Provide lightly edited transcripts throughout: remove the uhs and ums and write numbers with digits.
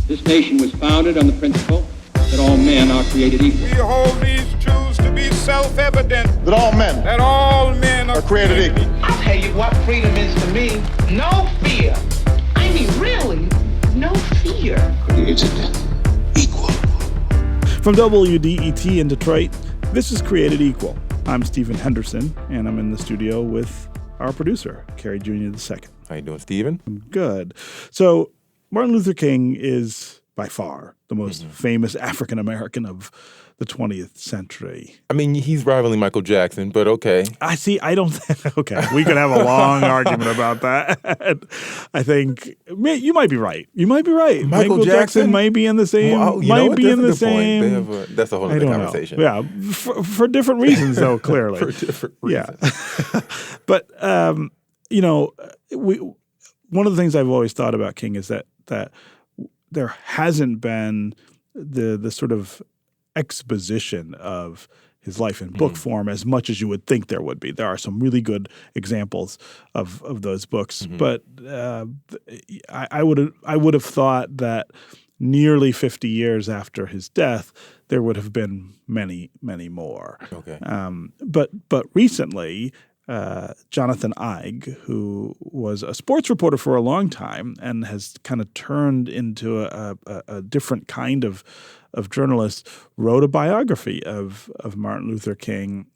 This nation was founded on the principle that all men are created equal. We hold these truths to be self-evident. That all men are created equal. I'll tell you what freedom is to me. No fear. I mean, really, no fear. Created equal. From WDET in Detroit, this is Created Equal. I'm Stephen Henderson, and I'm in the studio with our producer, Garrow Jr. II. How you doing, Stephen? Good. So Martin Luther King is by far the most famous African-American of the 20th century. I mean, he's rivaling Michael Jackson, but okay. I don't think, okay, we could have a long argument about that. I think you might be right. You might be right. Michael Jackson might be in the same, Well, might be in the same. That's a whole other conversation. Yeah, for different reasons, though, clearly. For different reasons. Yeah. But, one of the things I've always thought about King is that there hasn't been the sort of exposition of his life in book form as much as you would think there would be. There are some really good examples of those books, but I would have thought that nearly 50 years after his death, there would have been many, many more. Okay. But recently, Jonathan Eig, who was a sports reporter for a long time and has kind of turned into a different kind of journalist, wrote a biography of Martin Luther King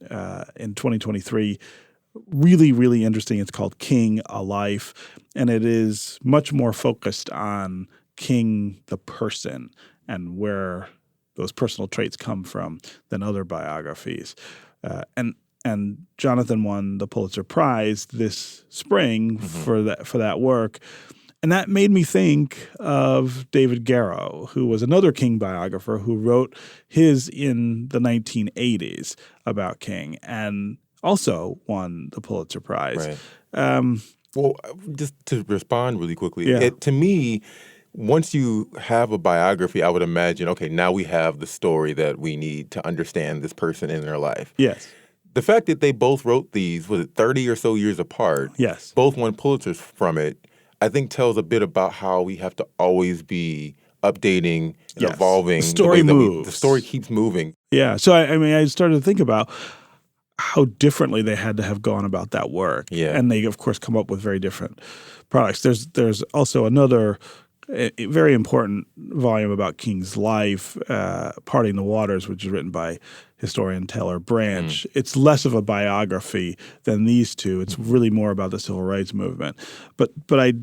in 2023. Really, really interesting. It's called King, A Life, and it is much more focused on King the person and where those personal traits come from than other biographies. And Jonathan won the Pulitzer Prize this spring for that work. And that made me think of David Garrow, who was another King biographer who wrote his in the 1980s about King and also won the Pulitzer Prize. Right. Well, just to respond really quickly, to me, once you have a biography, I would imagine, okay, now we have the story that we need to understand this person in their life. Yes. The fact that they both wrote these, was it 30 or so years apart? Yes. Both won Pulitzers from it, I think tells a bit about how we have to always be updating and evolving. The story moves. The story keeps moving. Yeah. So, I started to think about how differently they had to have gone about that work. Yeah. And they, of course, come up with very different products. There's also another very important volume about King's life, Parting the Waters, which is written by historian Taylor Branch. It's less of a biography than these two. It's really more about the civil rights movement. But I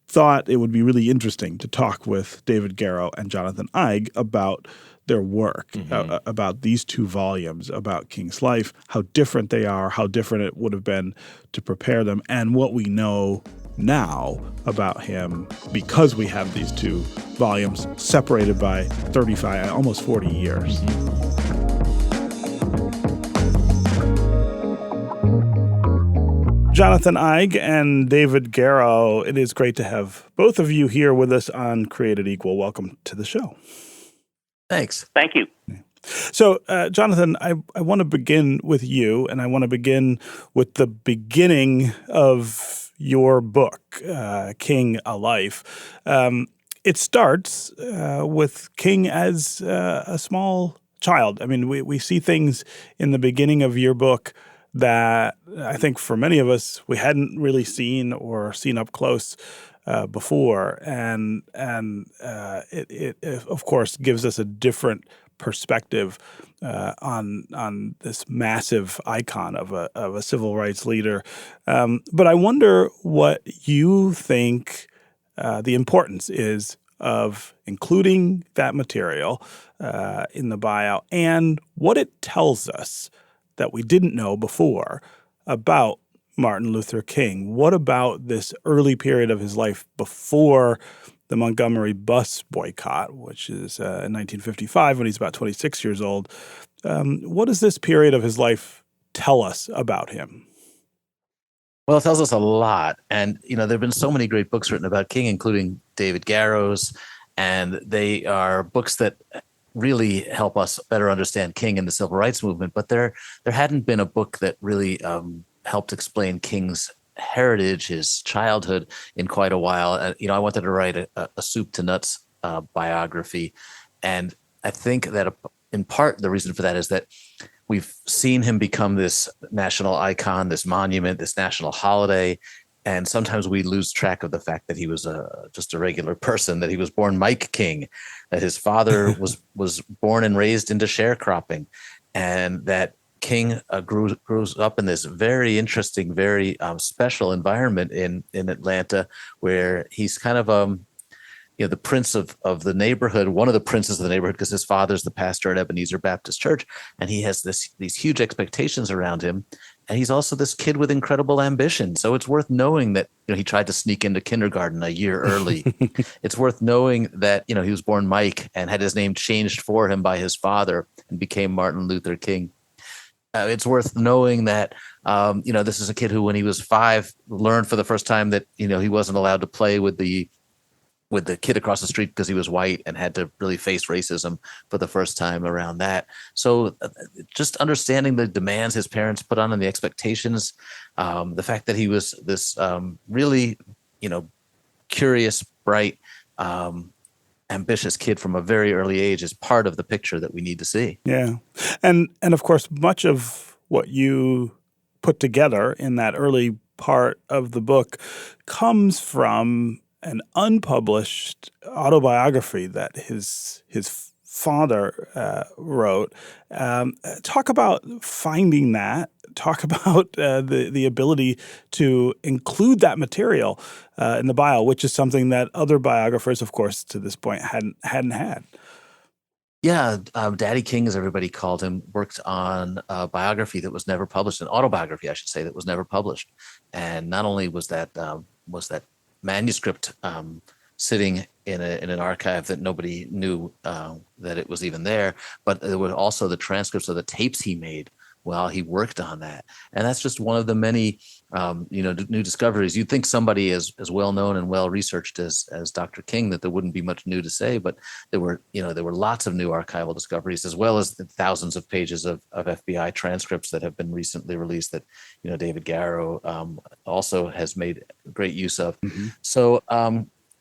thought it would be really interesting to talk with David Garrow and Jonathan Eig about their work, about these two volumes about King's life, how different they are, how different it would have been to prepare them, and what we know now about him because we have these two volumes separated by 35, almost 40 years. Jonathan Eig and David Garrow, it is great to have both of you here with us on Created Equal. Welcome to the show. Thanks. Thank you. So, Jonathan, I want to begin with you, and I want to begin with the beginning of your book, King, A Life. It starts with King as a small child. I mean, we see things in the beginning of your book that I think for many of us we hadn't really seen or seen up close before, and it of course gives us a different perspective on this massive icon of a civil rights leader. But I wonder what you think the importance is of including that material in the bio and what it tells us that we didn't know before about Martin Luther King. What about this early period of his life before the Montgomery bus boycott, which is in 1955 when he's about 26 years old? What does this period of his life tell us about him? Well, it tells us a lot. And, there have been so many great books written about King, including David Garrow's, and they are books that really help us better understand King and the civil rights movement. But there hadn't been a book that really helped explain King's heritage, his childhood, in quite a while. I wanted to write a soup to nuts biography. And I think that in part the reason for that is that we've seen him become this national icon, this monument, this national holiday. And sometimes we lose track of the fact that he was just a regular person, that he was born Mike King, that his father was born and raised into sharecropping, and that King grows up in this very interesting, very special environment in Atlanta, where he's kind of the prince of the neighborhood, one of the princes of the neighborhood, because his father's the pastor at Ebenezer Baptist Church, and he has these huge expectations around him. And he's also this kid with incredible ambition. So it's worth knowing that he tried to sneak into kindergarten a year early. It's worth knowing that he was born Mike and had his name changed for him by his father and became Martin Luther King. It's worth knowing that this is a kid who, when he was 5, learned for the first time that he wasn't allowed to play with the kid across the street because he was white, and had to really face racism for the first time around that. So just understanding the demands his parents put on and the expectations, the fact that he was this really, curious, bright, ambitious kid from a very early age is part of the picture that we need to see. Yeah. And of course, much of what you put together in that early part of the book comes from an unpublished autobiography that his father wrote. Talk about finding that. Talk about the ability to include that material in the bio, which is something that other biographers, of course, to this point hadn't had. Yeah, Daddy King, as everybody called him, worked on a biography that was never published, an autobiography, I should say, that was never published. And not only was that manuscript sitting in an archive that nobody knew that it was even there, but there were also the transcripts of the tapes he made while he worked on that. And that's just one of the many new discoveries. You'd think somebody as well known and well researched as Dr. King, that there wouldn't be much new to say, but there were lots of new archival discoveries, as well as the thousands of pages of FBI transcripts that have been recently released that David Garrow also has made great use of. Mm-hmm. So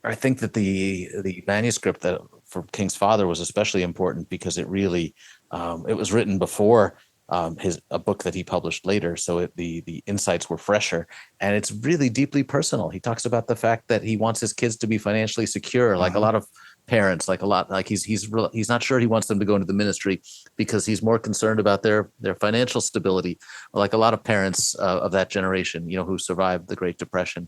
I think that the manuscript that for King's father was especially important because it really it was written before a book that he published later, so the insights were fresher, and it's really deeply personal. He talks about the fact that he wants his kids to be financially secure, like a lot of parents, he's not sure he wants them to go into the ministry because he's more concerned about their financial stability, like a lot of parents of that generation, who survived the Great Depression.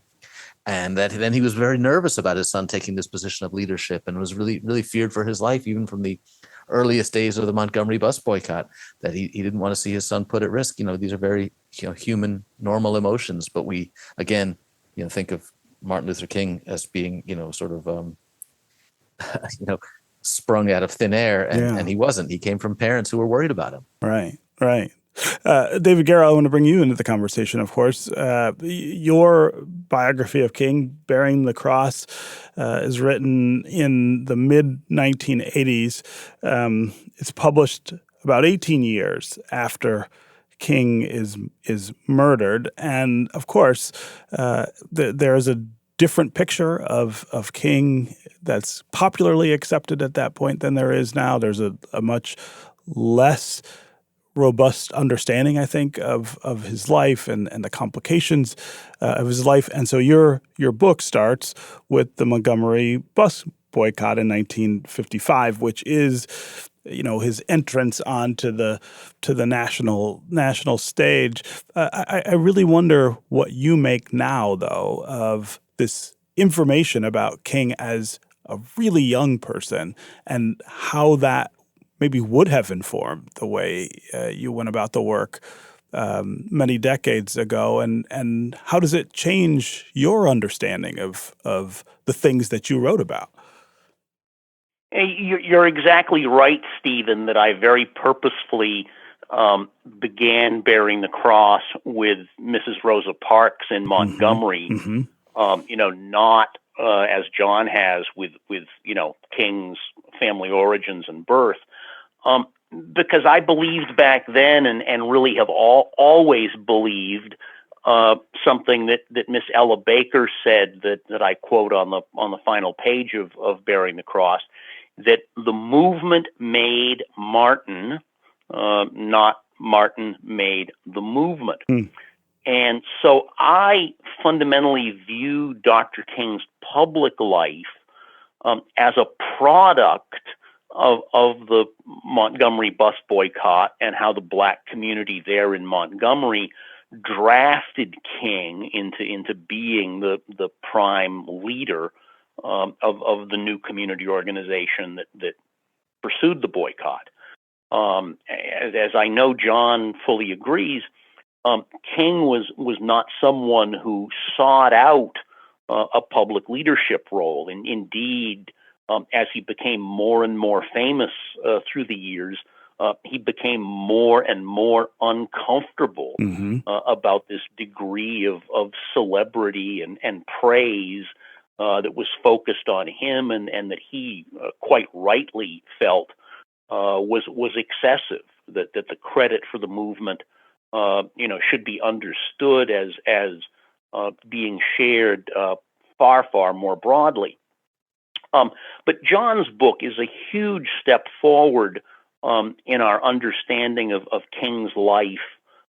And that then he was very nervous about his son taking this position of leadership, and was really, really feared for his life, even from the earliest days of the Montgomery bus boycott, that he didn't want to see his son put at risk. These are very human, normal emotions. But we, again, think of Martin Luther King as being, sort of, sprung out of thin air. And he wasn't. He came from parents who were worried about him. Right. David Garrow, I want to bring you into the conversation, of course. Your biography of King, Bearing the Cross, is written in the mid-1980s. It's published about 18 years after King is murdered. And, of course, there is a different picture of King that's popularly accepted at that point than there is now. There's a much less robust understanding, I think, of his life and the complications of his life. And so your book starts with the Montgomery bus boycott in 1955, which is, his entrance onto the national stage. I really wonder what you make now, though, of this information about King as a really young person and how that maybe would have informed the way you went about the work many decades ago, and how does it change your understanding of the things that you wrote about? You're exactly right, Stephen, that I very purposefully began Bearing the Cross with Mrs. Rosa Parks in Montgomery, not as John has with King's family origins and birth. Because I believed back then, and really have always believed, something that Miss Ella Baker said that I quote on the final page of Bearing the Cross, that the movement made Martin, not Martin made the movement. And so I fundamentally view Dr. King's public life as a product of the Montgomery bus boycott and how the black community there in Montgomery drafted King into being the prime leader of the new community organization that pursued the boycott. As I know John fully agrees, King was not someone who sought out a public leadership role. And indeed, as he became more and more famous through the years, he became more and more uncomfortable about this degree of celebrity and praise that was focused on him, and that he quite rightly felt was excessive. That the credit for the movement, should be understood as being shared far more broadly. But John's book is a huge step forward in our understanding of King's life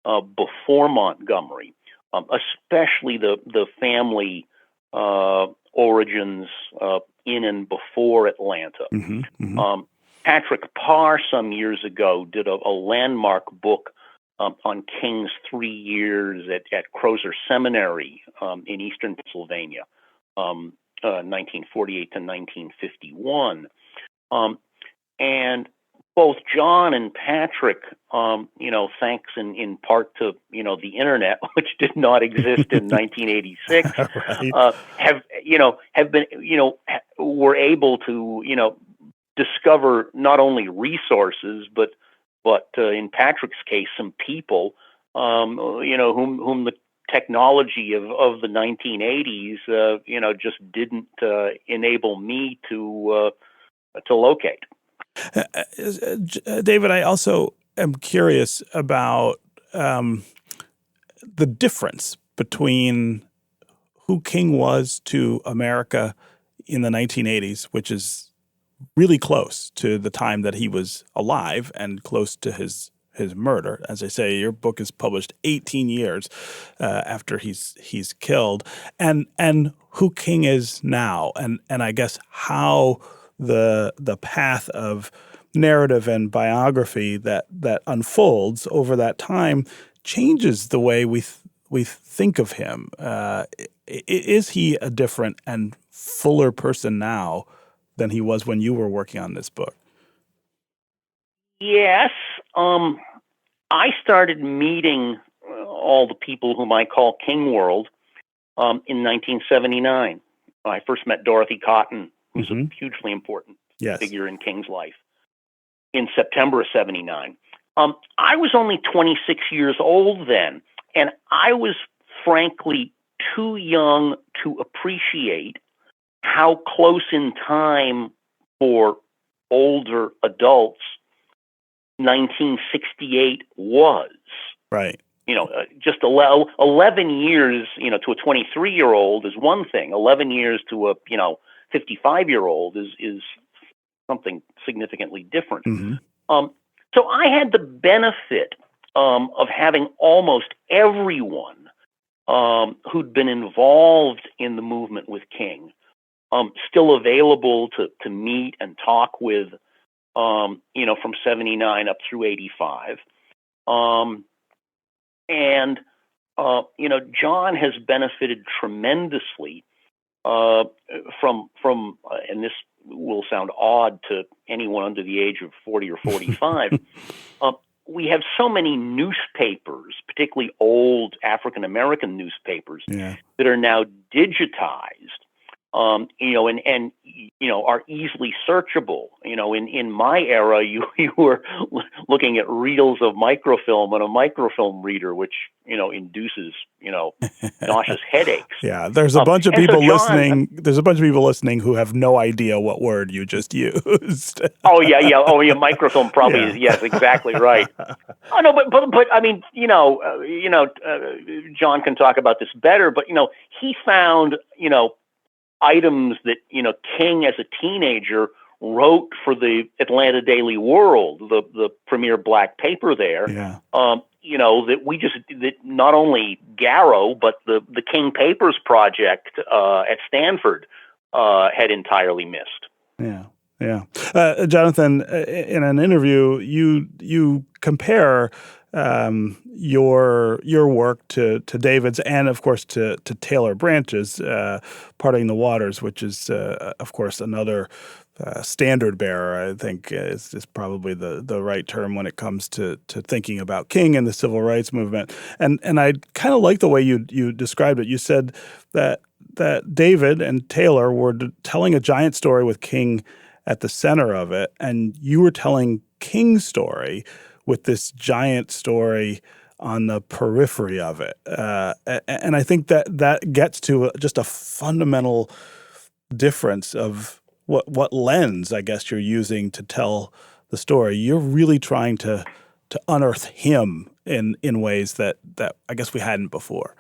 before Montgomery, especially the family origins in and before Atlanta. Patrick Parr some years ago did a landmark book on King's 3 years at Crozer Seminary in eastern Pennsylvania, 1948 to 1951. And both John and Patrick, thanks in part to, the internet, which did not exist in 1986, have been, were able to, discover not only resources, but in Patrick's case, some people, whom the technology of the 1980s, just didn't enable me to locate. David, I also am curious about the difference between who King was to America in the 1980s, which is really close to the time that he was alive and close to his murder. As I say, your book is published 18 years after he's killed, and who King is now, and I guess how the path of narrative and biography that unfolds over that time changes the way we think of him. Is he a different and fuller person now than he was when you were working on this book? Yes. I started meeting all the people whom I call King World in 1979. I first met Dorothy Cotton, who's a hugely important figure in King's life, in September of 79. I was only 26 years old then, and I was frankly too young to appreciate how close in time for older adults 1968 was. Right. Just 11 years, to a 23-year-old is one thing. 11 years to a, 55-year-old is something significantly different. So I had the benefit of having almost everyone who'd been involved in the movement with King still available to meet and talk with, from 79 up through 85. John has benefited tremendously from, and this will sound odd to anyone under the age of 40 or 45, we have so many newspapers, particularly old African-American newspapers, that are now digitized, and are easily searchable. In my era, you were looking at reels of microfilm on a microfilm reader, which induces nauseous headaches. Yeah, there's a bunch of and so people John, listening. There's a bunch of people listening who have no idea what word you just used. Oh yeah. Microfilm probably is. Yes, exactly right. Oh no, but I mean, John can talk about this better. But he found items that King as a teenager wrote for the Atlanta Daily World, the premier black paper there. Yeah. That not only Garrow but the King Papers project at Stanford had entirely missed. Yeah. Jonathan, in an interview, you compare your work to David's and, of course, to Taylor Branch's Parting the Waters, which is, of course, another standard bearer, I think, is probably the right term when it comes to thinking about King and the civil rights movement. And I kind of like the way you described it. You said that David and Taylor were telling a giant story with King at the center of it, and you were telling King's story with this giant story on the periphery of it. And I think that gets to just a fundamental difference of what lens, I guess, you're using to tell the story. You're really trying to unearth him in ways that I guess we hadn't before.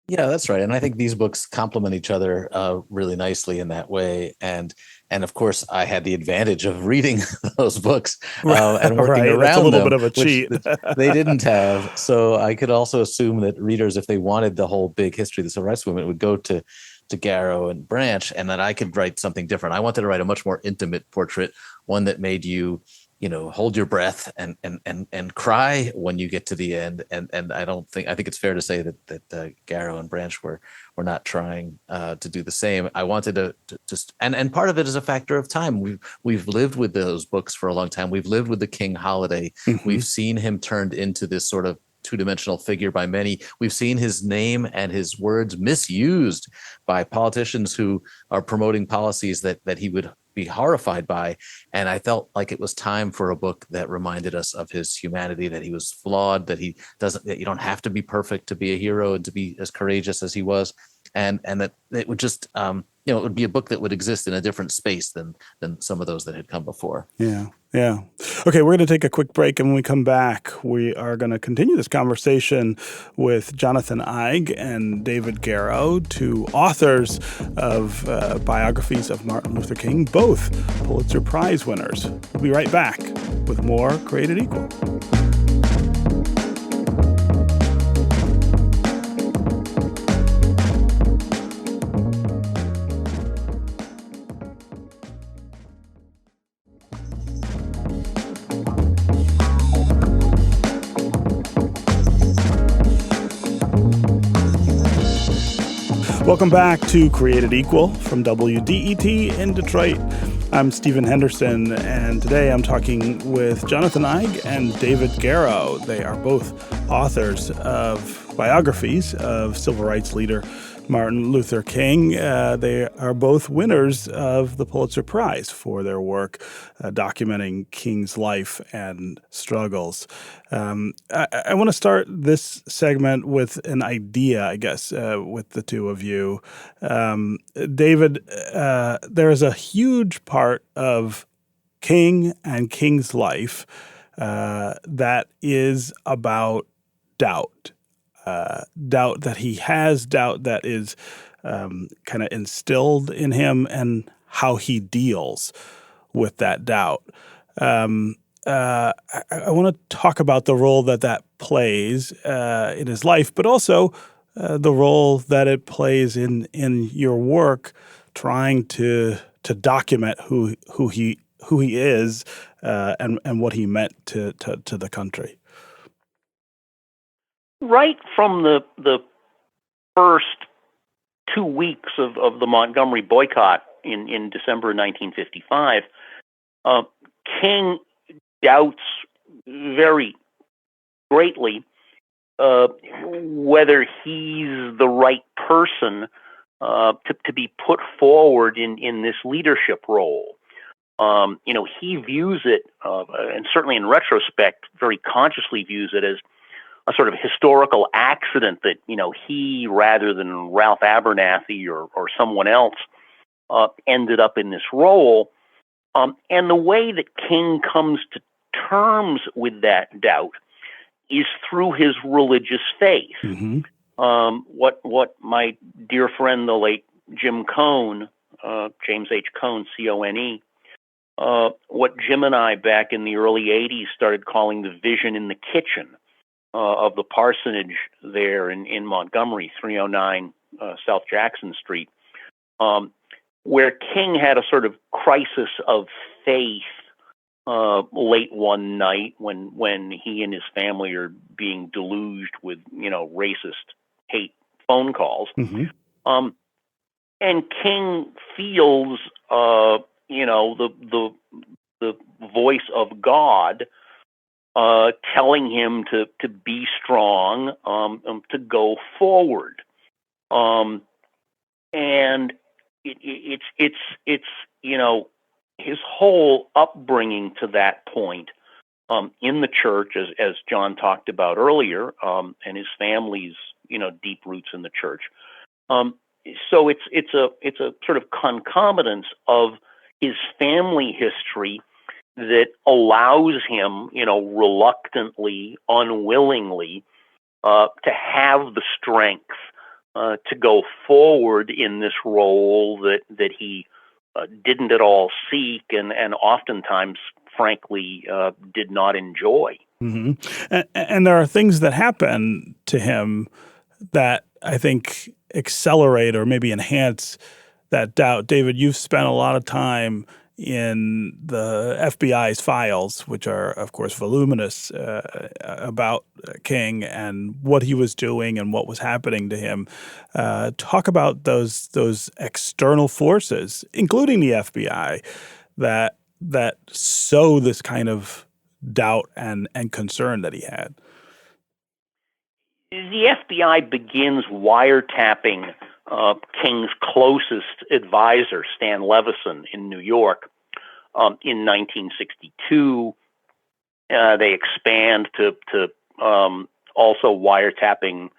Yeah, that's right. And I think these books complement each other really nicely in that way. And of course, I had the advantage of reading those books and working around That's a little them, bit of a cheat. which they didn't have. So I could also assume that readers, if they wanted the whole big history of the civil rights movement, would go to Garrow and Branch, and that I could write something different. I wanted to write a much more intimate portrait, one that made you hold your breath and cry when you get to the end. And I think it's fair to say that Garrow and Branch were not trying to do the same. I wanted to just, and part of it is a factor of time. We've lived with those books for a long time. We've lived with the King holiday. Mm-hmm. We've seen him turned into this sort of two-dimensional figure by many. We've seen his name and his words misused by politicians who are promoting policies that he would be horrified by. And I felt like it was time for a book that reminded us of his humanity, that he was flawed, that you don't have to be perfect to be a hero and to be as courageous as he was. And that it would just, it would be a book that would exist in a different space than some of those that had come before. Yeah. Okay, we're going to take a quick break, and when we come back, we are going to continue this conversation with Jonathan Eig and David Garrow, two authors of biographies of Martin Luther King, both Pulitzer Prize winners. We'll be right back with more Created Equal. Welcome back to Created Equal from WDET in Detroit. I'm Stephen Henderson, and today I'm talking with Jonathan Eig and David Garrow. They are both authors of biographies of civil rights leader Martin Luther King. They are both winners of the Pulitzer Prize for their work documenting King's life and struggles. I want to start this segment with an idea, I guess, with the two of you. David, there is a huge part of King and King's life that is about doubt. Doubt that he has, doubt that is kind of instilled in him, and how he deals with that doubt. I want to talk about the role that plays in his life, but also the role that it plays in your work, trying to document who he is and what he meant to the country. Right from the first 2 weeks of the Montgomery boycott in December 1955, King doubts very greatly whether he's the right person to be put forward in this leadership role. he views it, and certainly in retrospect, very consciously views it as a sort of historical accident that, he, rather than Ralph Abernathy or someone else, ended up in this role. And the way that King comes to terms with that doubt is through his religious faith. Mm-hmm. What my dear friend, the late Jim Cone, James H. Cone, C-O-N-E, what Jim and I back in the early 80s started calling the vision in the kitchen of the parsonage there in Montgomery, 309 South Jackson Street, where King had a sort of crisis of faith late one night when he and his family are being deluged with racist hate phone calls. Mm-hmm. And King feels the voice of God telling him to be strong, to go forward, and it's his whole upbringing to that point in the church, as John talked about earlier, and his family's deep roots in the church. So it's a sort of concomitance of his family history that allows him, reluctantly, unwillingly, to have the strength to go forward in this role that he didn't at all seek and oftentimes, frankly, did not enjoy. Mm-hmm. And there are things that happen to him that I think accelerate or maybe enhance that doubt. David, you've spent a lot of time in the FBI's files, which are, of course, voluminous, about King and what he was doing and what was happening to him. Talk about those external forces, including the FBI, that sow this kind of doubt and concern that he had. The FBI begins wiretapping King's closest advisor, Stan Levison, in New York in 1962. They expand to also wiretapping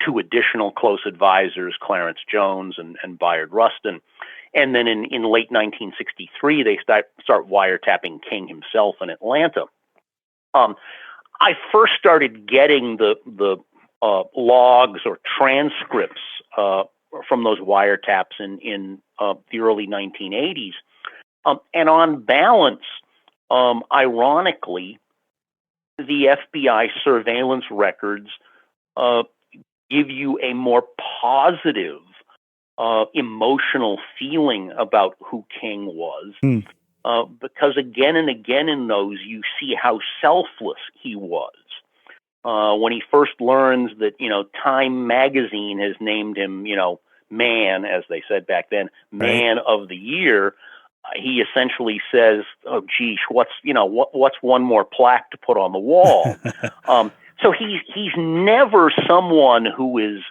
two additional close advisors, Clarence Jones and Bayard Rustin. And then in late 1963, they start wiretapping King himself in Atlanta. I first started getting the logs or transcripts from those wiretaps in the early 1980s. And on balance, ironically, the FBI surveillance records give you a more positive emotional feeling about who King was. Because again and again in those, you see how selfless he was. When he first learns that, Time magazine has named him, man, as they said back then, man of the year, he essentially says, "Oh, geez, what's one more plaque to put on the wall?" So he's never someone who is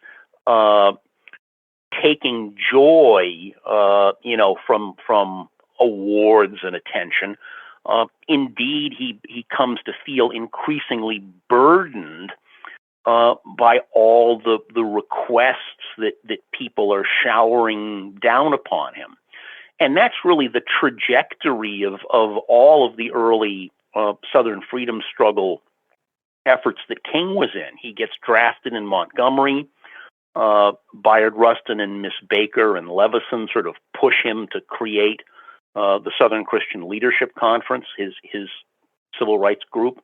taking joy, from awards and attention. Indeed, he comes to feel increasingly burdened by all the requests that people are showering down upon him. And that's really the trajectory of all of the early Southern freedom struggle efforts that King was in. He gets drafted in Montgomery. Bayard Rustin and Miss Baker and Levison sort of push him to create the Southern Christian Leadership Conference, his civil rights group.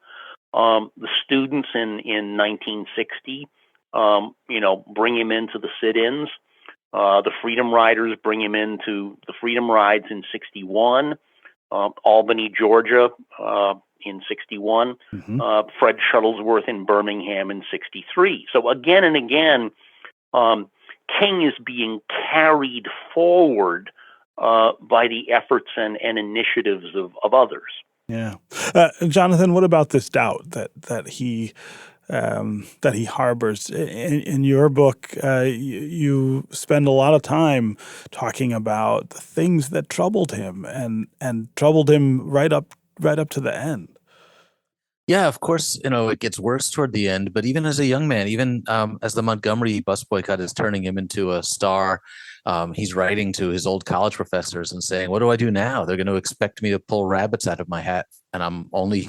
The students in 1960, bring him into the sit-ins. The Freedom Riders bring him into the Freedom Rides in 61. Albany, Georgia, in 61. Fred Shuttlesworth in Birmingham in 63. So again and again, King is being carried forward by the efforts and initiatives of others. Yeah. Jonathan, what about this doubt that he that he harbors. In your book, you spend a lot of time talking about the things that troubled him and troubled him right up to the end. Yeah, of course, it gets worse toward the end, but even as a young man, even as the Montgomery bus boycott is turning him into a star, he's writing to his old college professors and saying, "What do I do now? They're going to expect me to pull rabbits out of my hat, and I'm only,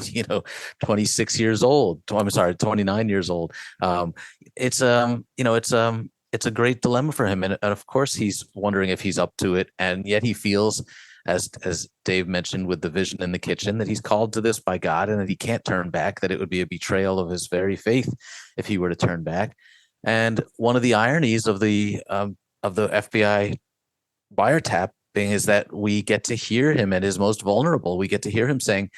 26 years old. I'm sorry, 29 years old." It's a great dilemma for him, and of course, he's wondering if he's up to it, and yet he feels, as Dave mentioned with the vision in the kitchen, that he's called to this by God and that he can't turn back, that it would be a betrayal of his very faith if he were to turn back. And one of the ironies of the FBI wiretapping is that we get to hear him at his most vulnerable. We get to hear him saying,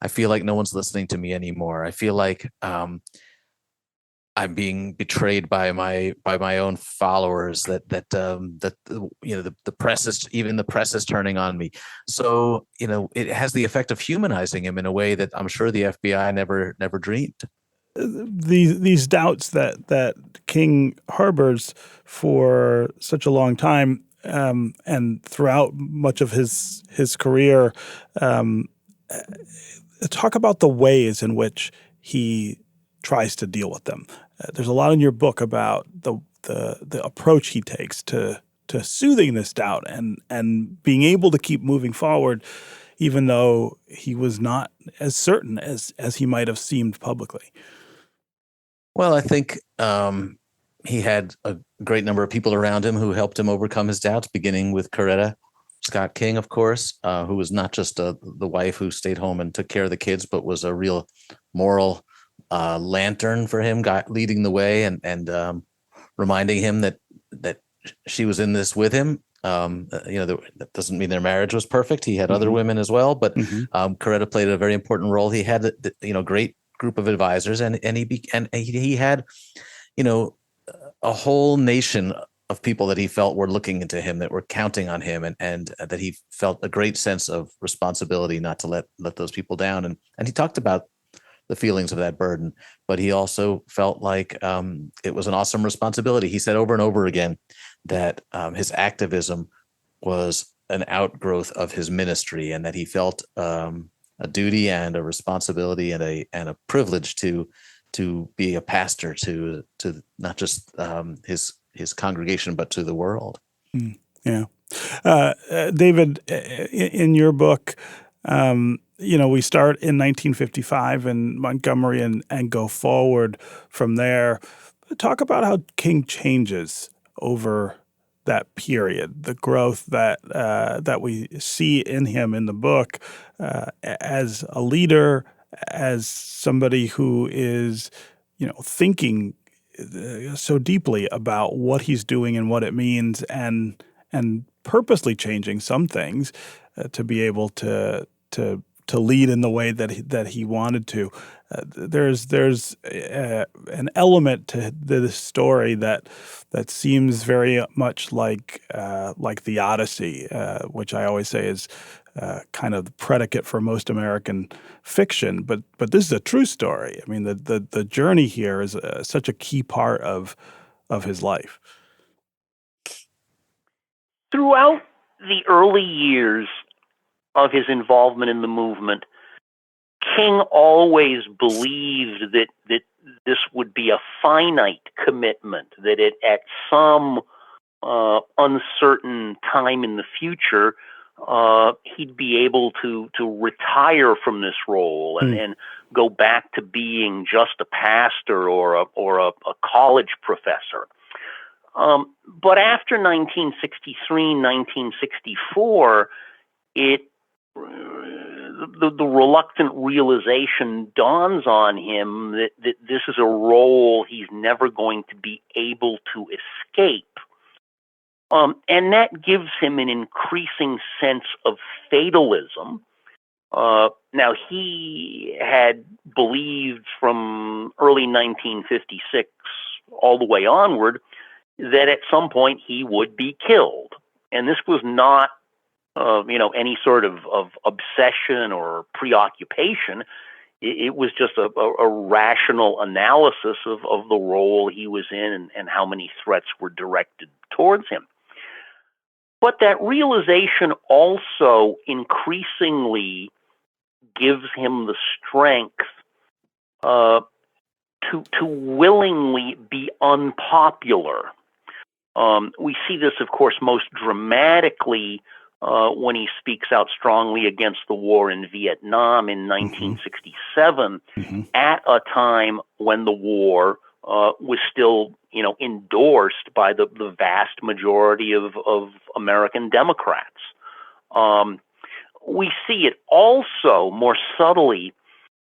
"I feel like no one's listening to me anymore. I feel like I'm being betrayed by my own followers. The press is turning on me." So it has the effect of humanizing him in a way that I'm sure the FBI never dreamed. These doubts that King harbors for such a long time, and throughout much of his career, talk about the ways in which he tries to deal with them. There's a lot in your book about the approach he takes to soothing this doubt and being able to keep moving forward, even though he was not as certain as he might have seemed publicly. Well, I think he had a great number of people around him who helped him overcome his doubts, beginning with Coretta Scott King, of course, who was not just the wife who stayed home and took care of the kids, but was a real moral lantern for him, leading the way and reminding him that she was in this with him. That doesn't mean their marriage was perfect. He had other women as well, but Coretta played a very important role. He had great group of advisors, and he had a whole nation of people that he felt were looking into him, that were counting on him, and that he felt a great sense of responsibility not to let those people down. And he talked about the feelings of that burden, but he also felt like it was an awesome responsibility. He said over and over again that his activism was an outgrowth of his ministry, and that he felt a duty and a responsibility and a privilege to be a pastor to not just his congregation, but to the world. Yeah. David, in your book, we start in 1955 in Montgomery and go forward from there. Talk about how King changes over that period, the growth that we see in him in the book, as a leader, as somebody who is, thinking so deeply about what he's doing and what it means, and purposely changing some things to be able to lead in the way that he wanted to. There's an element to this story that seems very much like the Odyssey, which I always say is kind of the predicate for most American fiction. But this is a true story. I mean, the journey here is such a key part of his life. Throughout the early years of his involvement in the movement, King always believed that this would be a finite commitment, that at some uncertain time in the future, he'd be able to retire from this role and go back to being just a pastor or a college professor. But after 1963, 1964, the reluctant realization dawns on him that this is a role he's never going to be able to escape. And that gives him an increasing sense of fatalism. Now, he had believed from early 1956 all the way onward that at some point he would be killed. And this was not any sort of obsession or preoccupation. It was just a rational analysis of the role he was in and how many threats were directed towards him. But that realization also increasingly gives him the strength to willingly be unpopular. We see this, of course, most dramatically when he speaks out strongly against the war in Vietnam in 1967, at a time when the war was still, endorsed by the vast majority of American Democrats. We see it also more subtly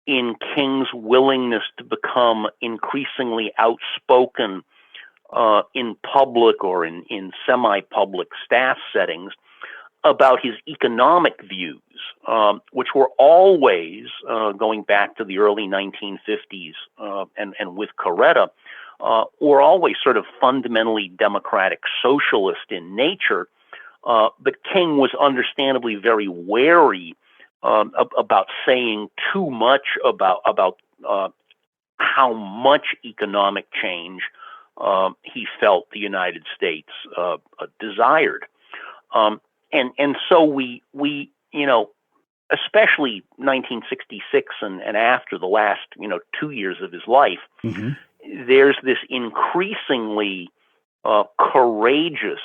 in King's willingness to become increasingly outspoken in public or in semi-public staff settings about his economic views, which were always, going back to the early 1950s and with Coretta, were always sort of fundamentally democratic socialist in nature. But King was understandably very wary about saying too much about how much economic change he felt the United States desired. And so we especially 1966 and after the last 2 years of his life, there's this increasingly courageous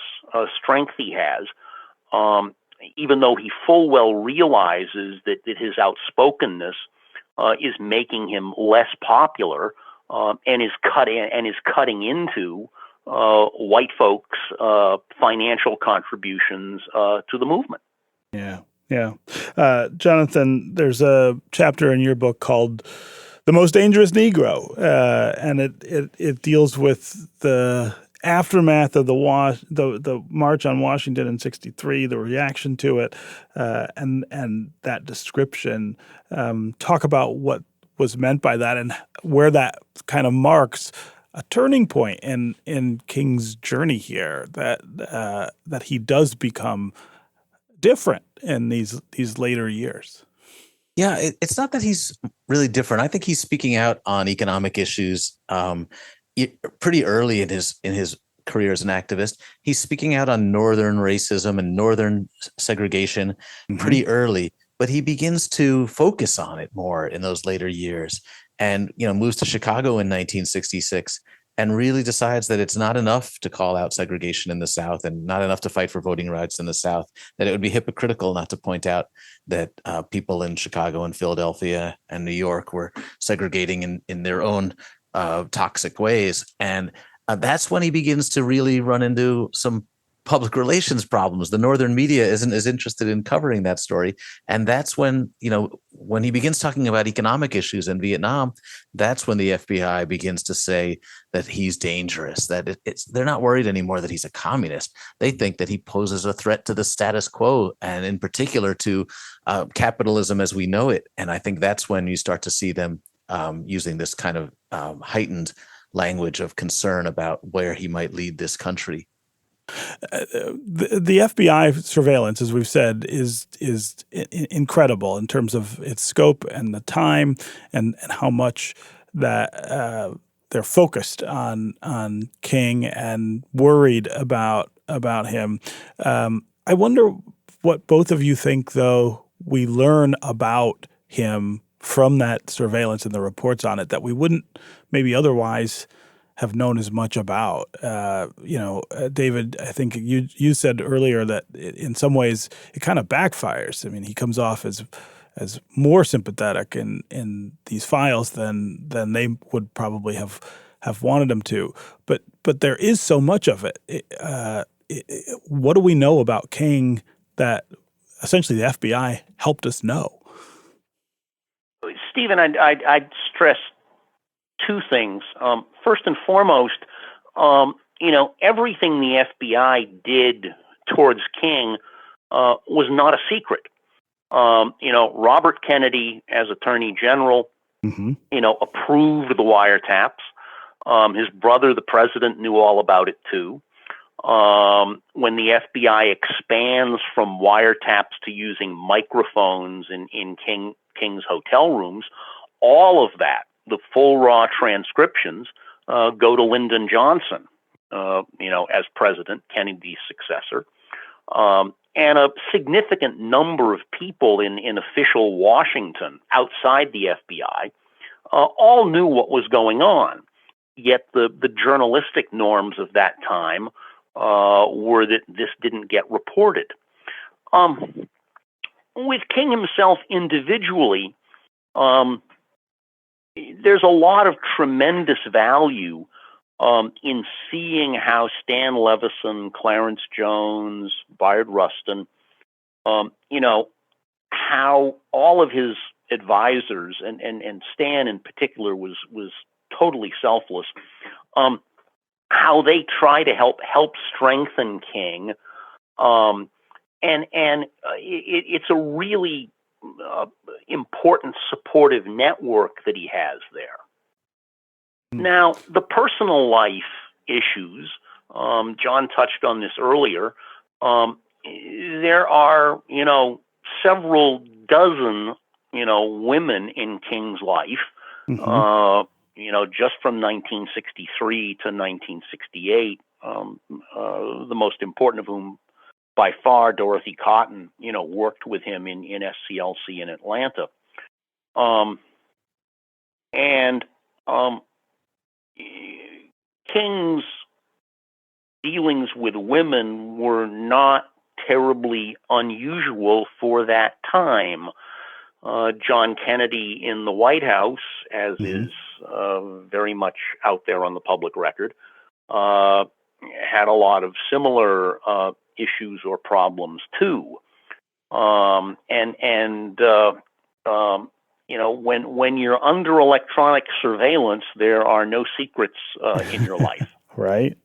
strength he has, even though he full well realizes that his outspokenness is making him less popular and is cutting into white folks' financial contributions to the movement. Yeah. Jonathan, there's a chapter in your book called "The Most Dangerous Negro," and it deals with the aftermath of the March on Washington in '63, the reaction to it, and that description. Talk about what was meant by that and where that kind of marks a turning point in King's journey here, that he does become different in these later years. Yeah, it's not that he's really different. I think he's speaking out on economic issues pretty early in his career as an activist. He's speaking out on Northern racism and Northern segregation pretty early, but he begins to focus on it more in those later years, and moves to Chicago in 1966 and really decides that it's not enough to call out segregation in the South and not enough to fight for voting rights in the South, that it would be hypocritical not to point out that people in Chicago and Philadelphia and New York were segregating in their own toxic ways. And that's when he begins to really run into some public relations problems. The Northern media isn't as interested in covering that story. And that's when, when he begins talking about economic issues in Vietnam, that's when the FBI begins to say that he's dangerous, that they're not worried anymore that he's a communist. They think that he poses a threat to the status quo, and in particular to capitalism as we know it. And I think that's when you start to see them using this kind of heightened language of concern about where he might lead this country. The FBI surveillance, as we've said, is incredible in terms of its scope and the time and how much that they're focused on King and worried about him. I wonder what both of you think, though, we learn about him from that surveillance and the reports on it that we wouldn't maybe otherwise have known as much about. David, I think you said earlier that in some ways it kind of backfires. I mean, he comes off as more sympathetic in these files than they would probably have wanted him to. But there is so much of it. What do we know about King that essentially the FBI helped us know? Stephen, I'd stress two things. First and foremost, everything the FBI did towards King was not a secret. Robert Kennedy, as Attorney General, approved the wiretaps. His brother, the president, knew all about it too. When the FBI expands from wiretaps to using microphones in King's hotel rooms, all of that, the full raw transcriptions, go to Lyndon Johnson, as president, Kennedy's successor. And a significant number of people in official Washington outside the FBI all knew what was going on. Yet the journalistic norms of that time were that this didn't get reported. With King himself individually, there's a lot of tremendous value in seeing how Stan Leveson, Clarence Jones, Bayard Rustin, how all of his advisors, and Stan in particular was totally selfless, how they try to help strengthen King, it's a really important supportive network that he has there. Now, the personal life issues, John touched on this earlier. There are, several dozen, women in King's life, just from 1963 to 1968, the most important of whom, by far, Dorothy Cotton, worked with him in SCLC in Atlanta. King's dealings with women were not terribly unusual for that time. John Kennedy in the White House, as is very much out there on the public record, had a lot of similar issues or problems too. When you're under electronic surveillance, there are no secrets in your life. Right.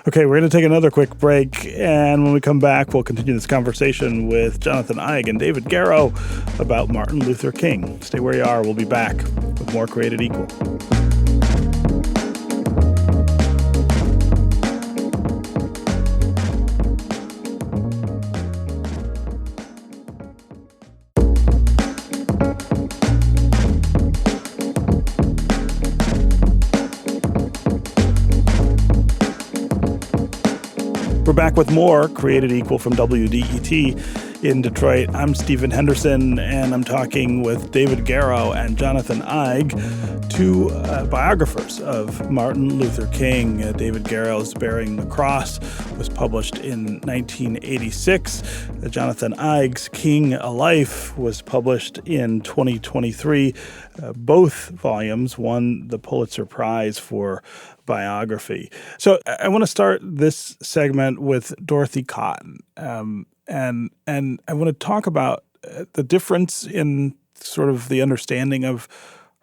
Okay, we're going to take another quick break, and when we come back, we'll continue this conversation with Jonathan Eig and David Garrow about Martin Luther King. Stay where you are. We'll be back with more Created Equal. We're back with more Created Equal from WDET in Detroit. I'm Stephen Henderson, and I'm talking with David Garrow and Jonathan Eig, two biographers of Martin Luther King. David Garrow's Bearing the Cross was published in 1986. Jonathan Eig's King, A Life was published in 2023. Both volumes won the Pulitzer Prize for biography. So I want to start this segment with Dorothy Cotton, and I want to talk about the difference in sort of the understanding of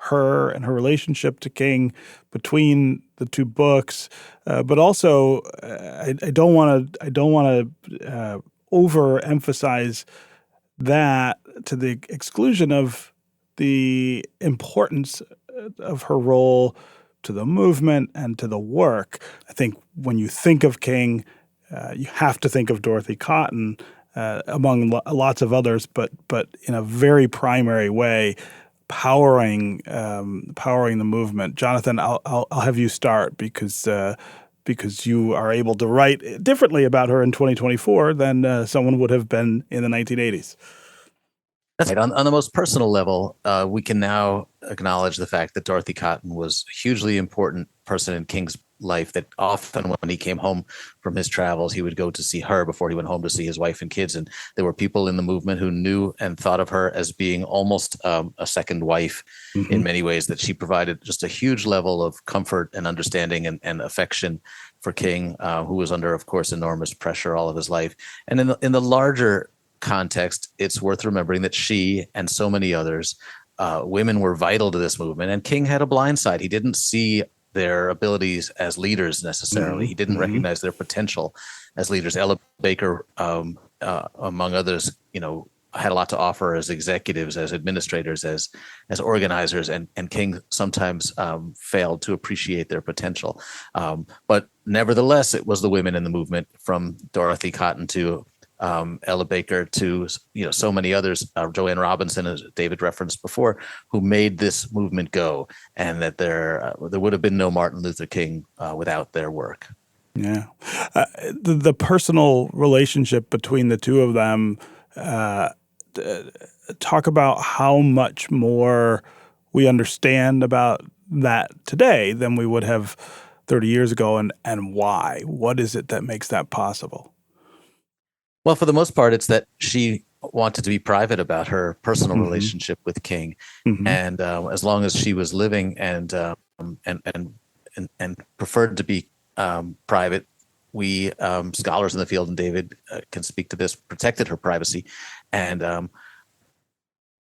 her and her relationship to King between the two books, but also I don't want to overemphasize that to the exclusion of the importance of her role to the movement and to the work. I think when you think of King, you have to think of Dorothy Cotton, among lots of others, but in a very primary way, powering the movement. Jonathan, I'll have you start because you are able to write differently about her in 2024 than someone would have been in the 1980s. That's right. On the most personal level, we can now acknowledge the fact that Dorothy Cotton was a hugely important person in King's life, that often when he came home from his travels, he would go to see her before he went home to see his wife and kids. And there were people in the movement who knew and thought of her as being almost a second wife in many ways, that she provided just a huge level of comfort and understanding and affection for King, who was under, of course, enormous pressure all of his life. And in the larger context, it's worth remembering that she and so many others, women, were vital to this movement. And King had a blind side. He didn't see their abilities as leaders necessarily. He didn't recognize their potential as leaders. Ella Baker, among others, had a lot to offer as executives, as administrators, as organizers, and King sometimes failed to appreciate their potential. But nevertheless, it was the women in the movement, from Dorothy Cotton to Ella Baker to so many others, Joanne Robinson, as David referenced before, who made this movement go, and that there would have been no Martin Luther King without their work. Yeah, the personal relationship between the two of them. Talk about how much more we understand about that today than we would have 30 years ago, and why. What is it that makes that possible? Well, for the most part, it's that she wanted to be private about her personal relationship with King, and as long as she was living and preferred to be private, we scholars in the field, and David can speak to this, protected her privacy, and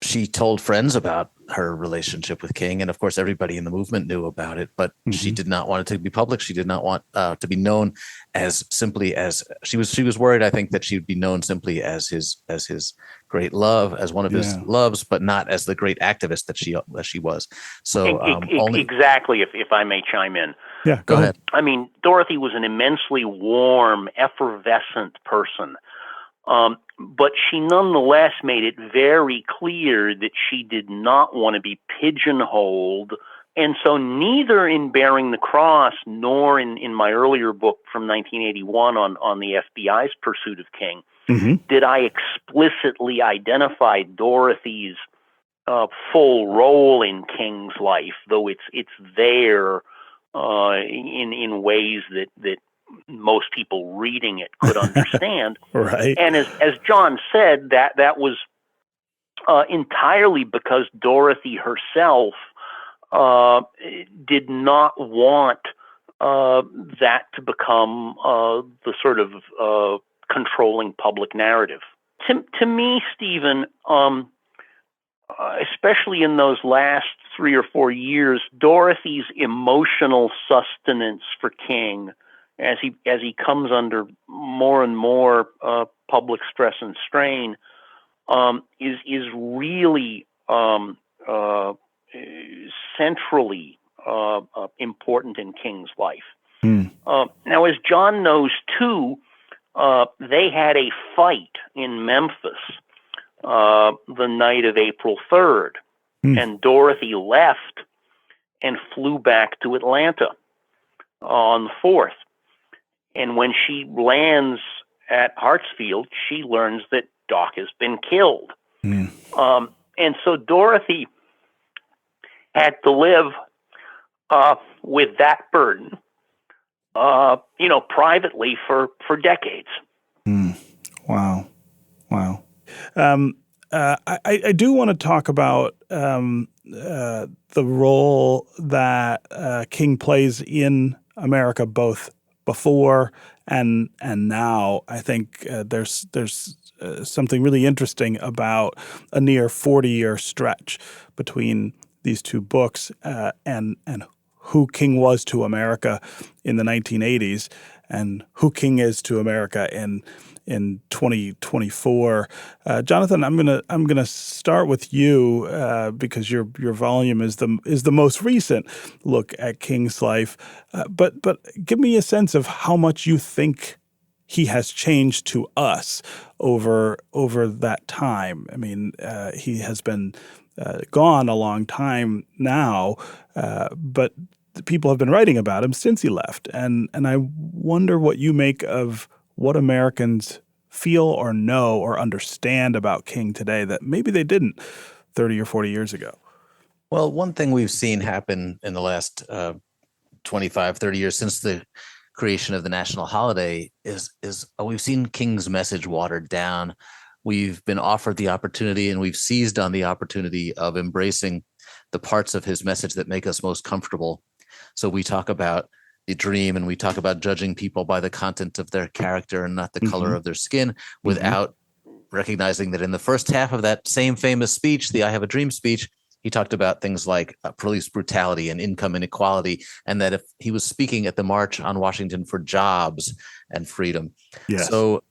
she told friends about her relationship with King, and of course, everybody in the movement knew about it. But she did not want it to be public. She did not want to be known as simply as she was. She was worried, I think, that she would be known simply as his great love, as one of his loves, but not as the great activist that she was. So exactly, if I may chime in. Yeah, go ahead. I mean, Dorothy was an immensely warm, effervescent person. But she nonetheless made it very clear that she did not want to be pigeonholed. And so neither in Bearing the Cross nor in my earlier book from 1981 on the FBI's pursuit of King did I explicitly identify Dorothy's full role in King's life, though it's there in ways that most people reading it could understand. Right. And as John said, that was entirely because Dorothy herself did not want that to become the sort of controlling public narrative. To me, Stephen, especially in those last 3 or 4 years, Dorothy's emotional sustenance for King, as he comes under more and more public stress and strain, is really centrally important in King's life. Now, as John knows too, they had a fight in Memphis the night of April 3rd, and Dorothy left and flew back to Atlanta on the 4th. And when she lands at Hartsfield, she learns that Doc has been killed. And so Dorothy had to live with that burden, privately for decades. Wow. I do want to talk about the role that King plays in America, both before and now. I think there's something really interesting about a near 40-year stretch between these two books and who King was to America in the 1980s and who King is to America in 2024. Jonathan, I'm gonna start with you because your volume is the most recent look at King's life. But give me a sense of how much you think he has changed to us over that time. I mean, he has been gone a long time now, but people have been writing about him since he left, and I wonder what you make of what Americans feel or know or understand about King today that maybe they didn't 30 or 40 years ago. Well, one thing we've seen happen in the last 25, 30 years since the creation of the national holiday is we've seen King's message watered down. We've been offered the opportunity, and we've seized on the opportunity of embracing the parts of his message that make us most comfortable. So we talk about the dream, and we talk about judging people by the content of their character and not the color of their skin, without recognizing that in the first half of that same famous speech, the I Have a Dream speech, he talked about things like police brutality and income inequality, and that if he was speaking at the March on Washington for jobs and freedom. Yes. So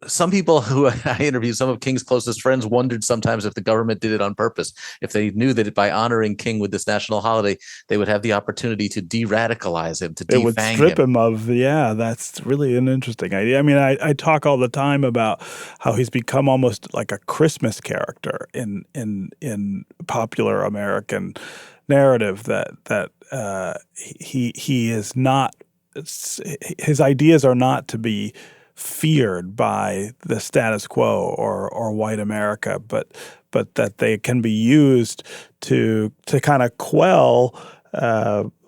some people who I interviewed, some of King's closest friends, wondered sometimes if the government did it on purpose, if they knew that by honoring King with this national holiday, they would have the opportunity to de-radicalize him, to It would defang strip him. him of, yeah, that's really an interesting idea. I mean, I talk all the time about how he's become almost like a Christmas character in popular American narrative, that he is not, his ideas are not to be feared by the status quo or white America, but that they can be used to kind of quell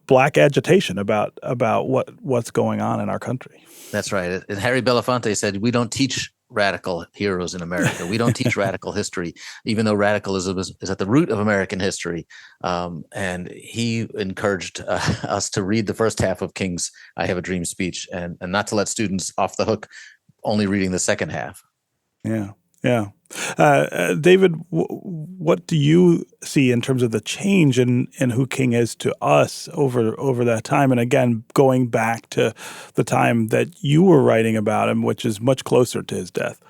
Black agitation about what's going on in our country. That's right. And Harry Belafonte said, "We don't teach radical heroes in America. We don't teach radical history, even though radicalism is at the root of American history." And he encouraged us to read the first half of King's "I Have a Dream" speech, and not to let students off the hook only reading the second half. Yeah. Yeah. David, what do you see in terms of the change in who King is to us over that time? And again, going back to the time that you were writing about him, which is much closer to his death.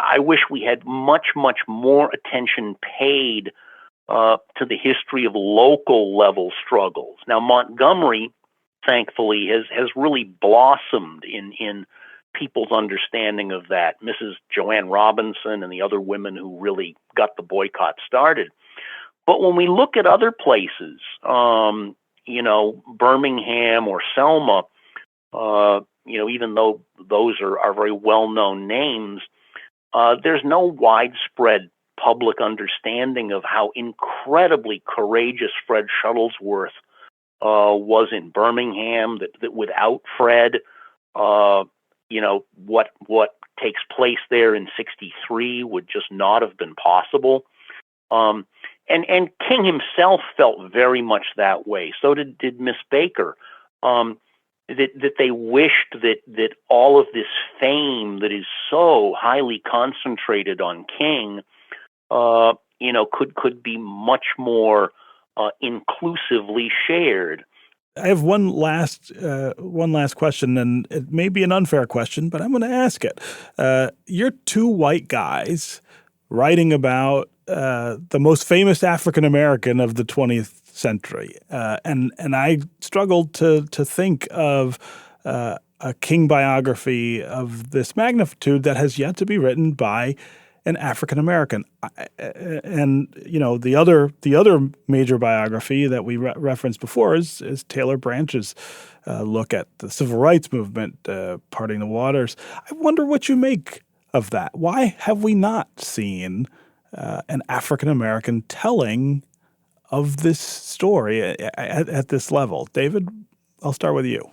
I wish we had much, much more attention paid to the history of local level struggles. Now, Montgomery, thankfully, has really blossomed in people's understanding of that. Mrs. Joanne Robinson and the other women who really got the boycott started. But when we look at other places, Birmingham or Selma, even though those are very well-known names, there's no widespread public understanding of how incredibly courageous Fred Shuttlesworth was in Birmingham, that without Fred, what takes place there in '63 would just not have been possible. And King himself felt very much that way. So did Miss Baker. That they wished that all of this fame that is so highly concentrated on King, could be much more inclusively shared. I have one last question, and it may be an unfair question, but I'm going to ask it. You're two white guys writing about the most famous African American of the 20th century, and I struggled to think of a King biography of this magnitude that has yet to be written by an African American. And the other major biography that we referenced before is Taylor Branch's look at the civil rights movement, Parting the Waters. I wonder what you make of that. Why have we not seen an African American telling of this story at this level? David, I'll start with you.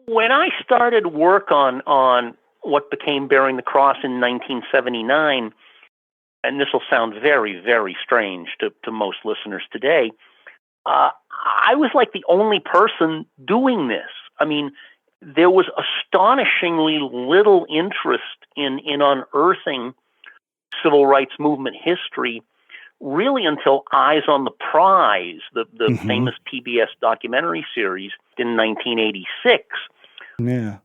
When I started work on what became Bearing the Cross in 1979, and this will sound very, very strange to most listeners today, I was like the only person doing this. I mean, there was astonishingly little interest in unearthing civil rights movement history really until Eyes on the Prize, the famous PBS documentary series in 1986. Yeah.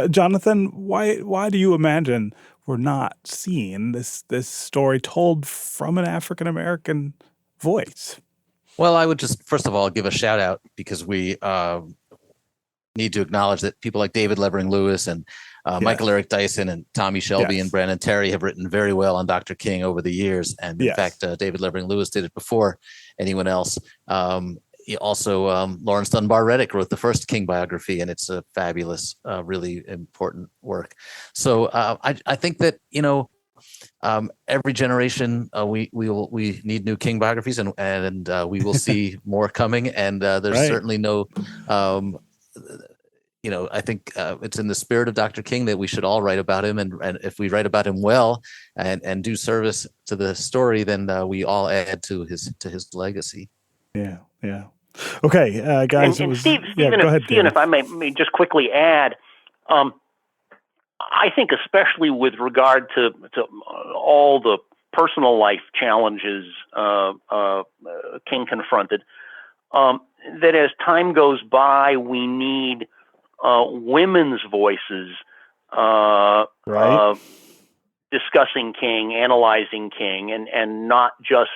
Jonathan, why do you imagine we're not seeing this story told from an African American voice? Well, I would just first of all give a shout out, because we need to acknowledge that people like David Levering Lewis and Michael Eric Dyson and Tommy Shelby and Brandon Terry have written very well on Dr. King over the years. And in fact, David Levering Lewis did it before anyone else. Lawrence Dunbar Reddick wrote the first King biography, and it's a fabulous, really important work. So I think that, every generation we need new King biographies, and we will see more coming. And there's certainly no, I think it's in the spirit of Dr. King that we should all write about him. And if we write about him well and do service to the story, then we all add to his legacy. Yeah. Okay, guys. And Stephen, if I may just quickly add, I think especially with regard to all the personal life challenges King confronted, that as time goes by, we need women's voices discussing King, analyzing King, and not just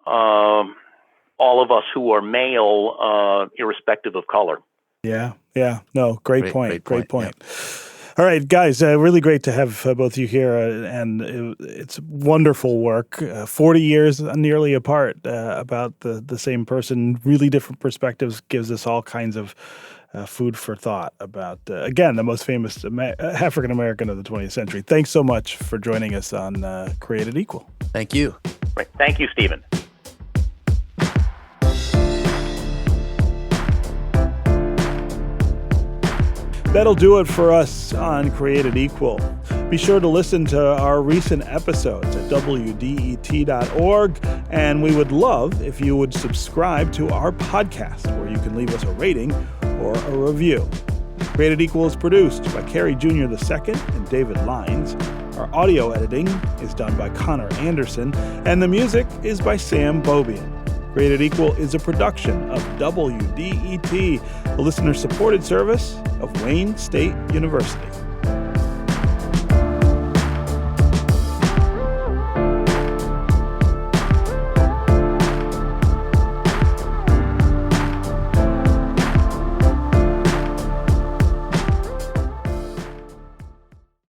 all of us who are male, irrespective of color. Yeah. No, great point. Yeah. All right, guys, really great to have both of you here, and it's wonderful work. 40 years nearly apart, about the same person, really different perspectives, gives us all kinds of food for thought about, again, the most famous African-American of the 20th century. Thanks so much for joining us on Created Equal. Thank you. Right. Thank you, Stephen. That'll do it for us on Created Equal. Be sure to listen to our recent episodes at WDET.org, and we would love if you would subscribe to our podcast, where you can leave us a rating or a review. Created Equal is produced by Carrie Jr. II and David Lyons. Our audio editing is done by Connor Anderson, and the music is by Sam Bobian. Created Equal is a production of WDET, the listener-supported service of Wayne State University.